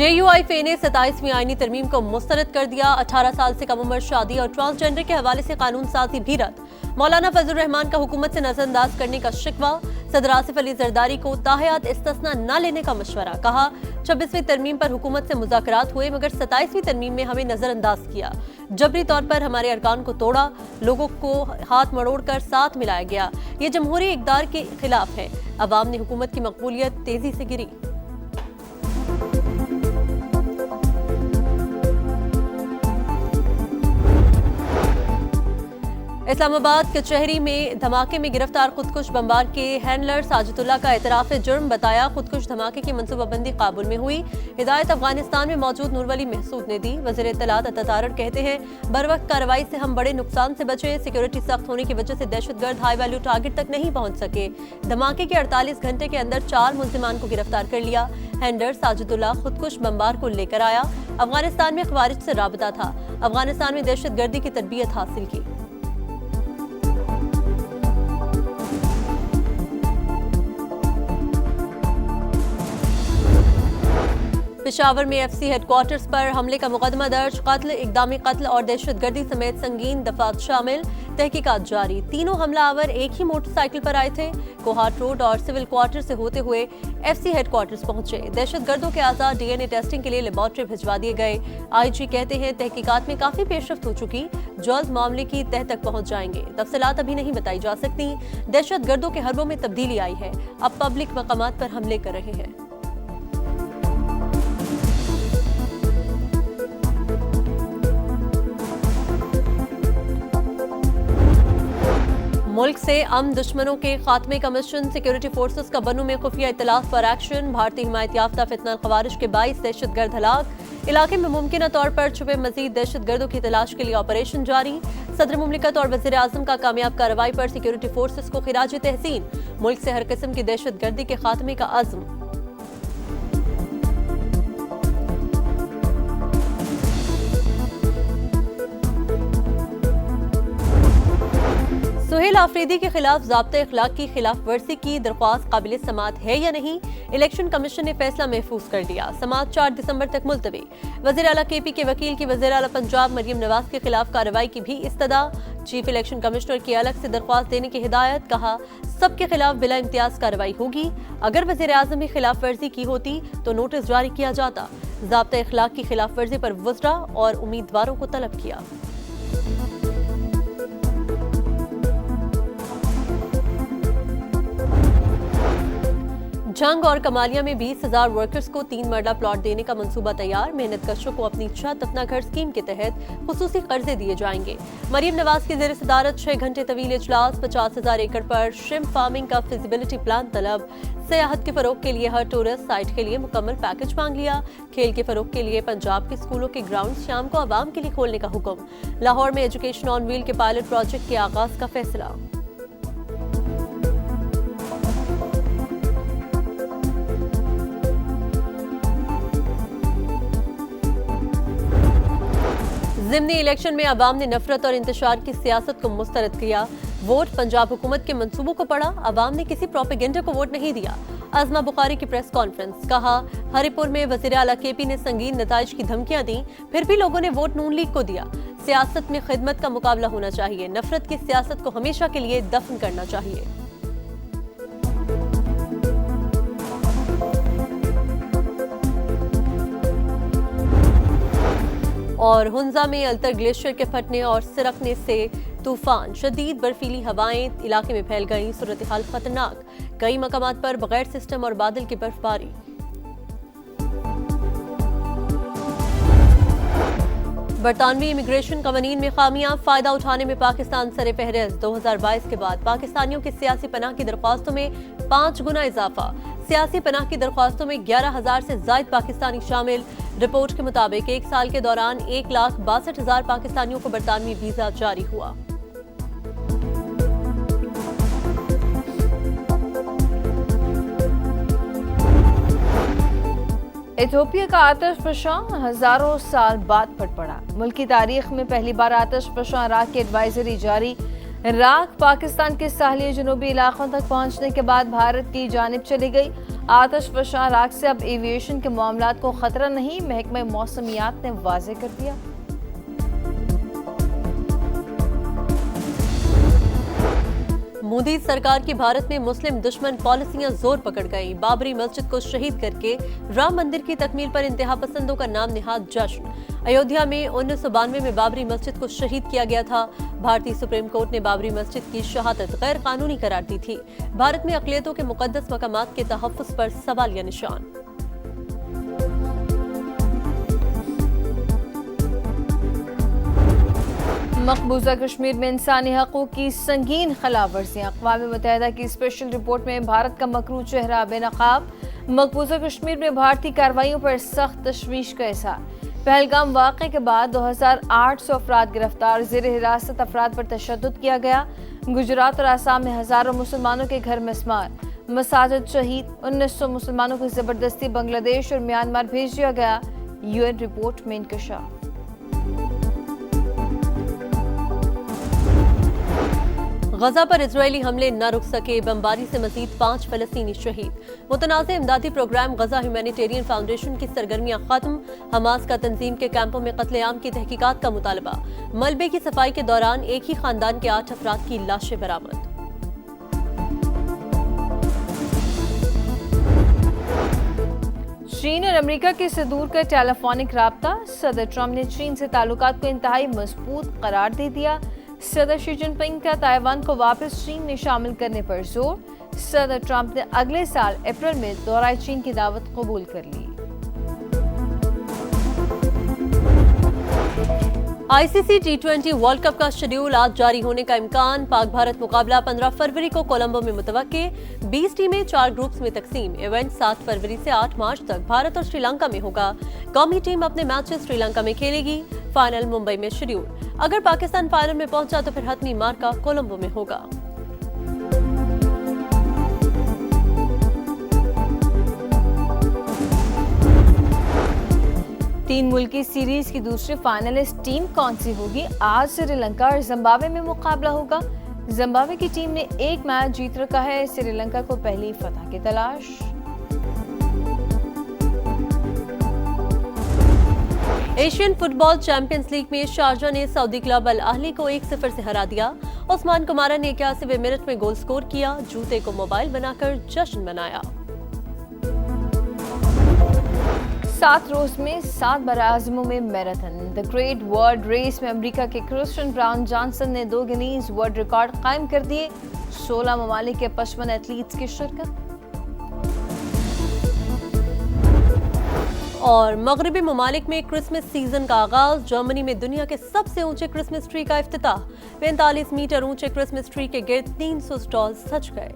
JUIFA ने 27वीं आईनी तरमीम को मुस्तरद कर दिया। 18 साल से कम उम्र शादी और ट्रांसजेंडर के हवाले से कानून साजी भी रद्द। मौलाना फजलुर रहमान का हुकूमत से नजरअंदाज करने का शिकवा। सदर आसिफ अली जरदारी को ताहयात इस्तिस्ना न लेने का मशवरा। कहा 26वीं तरमीम पर हुकूमत से मुज़ाकरात हुए मगर 27वीं तरमीम में हमें नजरअंदाज किया। जबरी तौर पर हमारे अरकान को तोड़ा, लोगों को हाथ मरोड़कर साथ मिलाया गया। ये जमहूरी इक़दार के खिलाफ है। अवाम ने हुकूमत की मकबूलियत तेजी से गिरी। इस्लामाबाद कचहरी में धमाके में गिरफ्तार खुदकुश बमबार के हैंडलर साजिदुल्लाह का एतराफ़ जुर्म बताया। खुदकुश धमाके की मनसूबाबंदी काबुल में हुई। हिदायत अफगानिस्तान में मौजूद नूरवली महसूद ने दी। वज़ीर इत्तलात अता तारड़ कहते हैं बरवक्त कार्रवाई से हम बड़े नुकसान से बचे। सिक्योरिटी सख्त होने की वजह से दहशतगर्द हाई वैल्यू टारगेट तक नहीं पहुंच सके। धमाके के 48 घंटे के अंदर 4 मुल्जिमान को गिरफ्तार कर लिया। हैंडलर साजिदुल्लाह खुदकुश बमबार को लेकर आया। अफगानिस्तान में खवारिज से राबता था। अफगानिस्तान में दहशतगर्दी की तरबियत हासिल की। पेशावर में FC हेडक्वार्टर्स पर हमले का मुकदमा दर्ज। कत्ल, इक़दामी कत्ल और दहशतगर्दी समेत संगीन दफात शामिल। तहकीकात जारी। तीनों हमलावर एक ही मोटरसाइकिल पर आए थे। कोहाट रोड और सिविल क्वार्टर से होते हुए FC हेडक्वार्टर्स पहुंचे। दहशतगर्दों के आज़ाद DNA टेस्टिंग के लिए लेबॉर्ट्री भिजवा दिए गए। IG कहते हैं तहकीकात में काफी पेशरफ्त हो चुकी, जल्द मामले की तह तक पहुंच जाएंगे। तफसीलात अभी नहीं बताई जा सकती। दहशतगर्दों के हरबों में तब्दीली आई है, अब पब्लिक मकामात पर हमले कर रहे हैं। मुल्क से अमन दुश्मनों के खात्मे का मिशन। सिक्योरिटी फोर्सेस का बनू में खुफिया इत्तलात पर एक्शन। भारतीय हिमायत याफ्ता फितना खवारिश के 22 दहशतगर्द हलाक। इलाके में मुमकिन तौर पर छुपे मजीद दहशतगर्दों की तलाश के लिए ऑपरेशन जारी। सदर मुमलिकत और वज़ीर आज़म का कामयाब कार्रवाई पर सिक्योरिटी फोर्सेस को खिराज तहसीन। मुल्क से हर किस्म की दहशतगर्दी के खात्मे का अज़्म। सुहेल आफरीदी के खिलाफ ज़ाब्ता इखलाक की खिलाफ वर्जी की दरख्वास्त काबिल समात है या नहीं, इलेक्शन कमीशन ने फैसला महफूज कर दिया। समात 4 दिसंबर तक मुलतवी। वज़ीर आला KP के वकील की वज़ीर आला पंजाब मरियम नवाज के खिलाफ कार्रवाई की भी इस्तदा। चीफ इलेक्शन कमिश्नर की अलग से दरख्वास्त देने की हिदायत। कहा सबके खिलाफ बिला इम्तियाज कार्रवाई होगी। अगर वज़ीर आज़म भी खिलाफ वर्जी की होती तो नोटिस जारी किया जाता। ज़ाब्ता इखलाक की खिलाफ वर्जी पर वज़रा और उम्मीदवारों को तलब किया। जंग और कमालिया में 20,000 वर्कर्स को 3 मरला प्लॉट देने का मंसूबा तैयार। मेहनत कशों को अपनी छत अपना घर स्कीम के तहत खुसूसी कर्जे दिए जाएंगे। मरियम नवाज की ज़ेर सदारत 6 घंटे तवील इजलास। 50,000 एकड़ पर श्रिम्प फार्मिंग का फिजिबिलिटी प्लान तलब। सियाहत के फरोग के लिए हर टूरिस्ट साइट के लिए मुकम्मल पैकेज मांग लिया। खेल के फरोग के लिए पंजाब के स्कूलों के ग्राउंड शाम को आवाम के लिए खोलने का हुक्म। लाहौर में एजुकेशन ऑन व्हील के पायलट प्रोजेक्ट के आगाज का फैसला। ज़िमनी इलेक्शन में अवाम ने नफरत और इंतशार की सियासत को मुस्तरद किया। वोट पंजाब हुकूमत के मंसूबों को पड़ा, अवाम ने किसी प्रोपेगेंडा को वोट नहीं दिया। अज़मा बुखारी की प्रेस कॉन्फ्रेंस। कहा हरिपुर में वज़ीर आला KP ने संगीन नताइज की धमकियां दी, फिर भी लोगों ने वोट नून लीग को दिया। सियासत में खिदमत का मुकाबला होना चाहिए, नफरत की सियासत को हमेशा के लिए दफन करना चाहिए। और हुंजा में अल्तर ग्लेशियर के फटने और सिरकने से तूफान, शदीद बर्फीली हवाएं इलाके में फैल गई। सूरत हाल खतरनाक, कई मकामात पर बगैर सिस्टम और बादल की बर्फबारी। बरतानवी इमिग्रेशन कवानीन में खामियां, फायदा उठाने में पाकिस्तान सरे फहरिस्त। 2022 के बाद पाकिस्तानियों की सियासी पनाह की दरख्वास्तों में 5 गुना इजाफा। सियासी पनाह की दरख्वास्तों में 11,000 से जायद पाकिस्तानी शामिल। रिपोर्ट के मुताबिक 1 साल के दौरान 1,62,000 पाकिस्तानियों को बरतानवी वीजा जारी हुआ। इथियोपिया का आतिश फशां हजारों साल बाद फट पड़ा। मुल्क की तारीख में पहली बार आतिश फशां राख की एडवाइजरी जारी। राख पाकिस्तान के साहली जनूबी इलाकों तक पहुंचने के बाद भारत की जानिब चली गई। आतिशफशां इराक से अब एविएशन के मामलात को खतरा नहीं, महकमा मौसमियात ने वाज़ेह कर दिया। मोदी सरकार की भारत में मुस्लिम दुश्मन पॉलिसियां जोर पकड़ गईं। बाबरी मस्जिद को शहीद करके राम मंदिर की तकमील पर इंतहा पसंदों का नाम निहाद जश्न। अयोध्या में 1992 में बाबरी मस्जिद को शहीद किया गया था। भारतीय सुप्रीम कोर्ट ने बाबरी मस्जिद की शहादत गैर कानूनी करार दी थी। भारत में अक़लियतों के मुक़द्दस मकामात के तहफ़्फ़ुज़ पर सवालिया निशान। मकबूजा कश्मीर में इंसानी हकूक़ की संगीन खिलाफवर्जियाँ। अक़वाम मुत्तहिदा की स्पेशल रिपोर्ट में भारत का मकरू चेहरा बेनकाब। मकबूजा कश्मीर में भारतीय कार्रवाइयों पर सख्त तशवीश का इज़हार। पहलगाम वाक़े के बाद 2800 अफराद गिरफ्तार, ज़ेर हिरासत अफराद पर तशद्दुद किया गया। गुजरात और आसाम में हज़ारों मुसलमानों के घर मस्मार, मसाजिद शहीद। 1900 मुसलमानों को ज़बरदस्ती बांग्लादेश और म्यांमार भेज दिया गया। UN रिपोर्ट में इंकशाफ। गजा पर इजरायली हमले न रुक सके, बमबारी से मजीद 5 फलस्तीनी शहीद। मुतनाज़ इमदादी प्रोग्राम गजा ह्यूमैनिटेरियन फाउंडेशन की सरगर्मियां खत्म। हमास का तंजीम के कैंपों में कत्लेआम की तहकीकात का मुतालबा। मलबे की सफाई के दौरान एक ही खानदान के 8 अफराद की लाशें बरामद। चीन और अमेरिका के सदूर का टेलीफोनिक राब्ता। सदर ट्रंप ने चीन से ताल्लुकात को इंतहाई मजबूत करार दे दिया। सदर शी जिनपिंग का ताइवान को वापस चीन में शामिल करने पर जोर। सदर ट्रंप ने अगले साल अप्रैल में दौराए चीन की दावत कबूल कर ली। ICC T20 वर्ल्ड कप का शेड्यूल आज जारी होने का इम्कान। पाक भारत मुकाबला 15 फरवरी को कोलंबो में मुतवक्के। 20 टीमें 4 ग्रुप्स में तकसीम। इवेंट 7 फरवरी से 8 मार्च तक भारत और श्रीलंका में होगा। कौमी टीम अपने मैचेस श्रीलंका में खेलेगी। फाइनल मुंबई में शेड्यूल। अगर पाकिस्तान फाइनल में पहुंचा तो फिर हतमी मार्का कोलंबो में होगा। तीन मुल्की सीरीज की दूसरी फाइनलिस्ट टीम कौन सी होगी? आज श्रीलंका और जिम्बाब्वे में मुकाबला होगा। जिम्बाब्वे की टीम ने एक मैच जीत रखा है। श्रीलंका को पहली फतह की तलाश। एशियन फुटबॉल चैंपियंस लीग में शारजा ने सऊदी क्लब अल अहली को 1-0 से हरा दिया। उस्मान कुमारा ने 81वें मिनट में गोल स्कोर किया। जूते को मोबाइल बनाकर जश्न मनाया। 7 रोज में 7 बराआज़मों में marathon. The great world race में अमेरिका के क्रिस्टियन ब्राउन जॉनसन ने 2 गिनीज वर्ल्ड रिकॉर्ड कायम कर दिए। 16 ममालिक के 55 एथलीट्स की शिरकत। और मगरबी ममालिक में क्रिसमस सीजन का आगाज। जर्मनी में दुनिया के सबसे ऊंचे क्रिसमस ट्री का इफ्तिताह। 45 मीटर ऊंचे क्रिसमस ट्री के गिर्द 300 स्टॉल सज गए।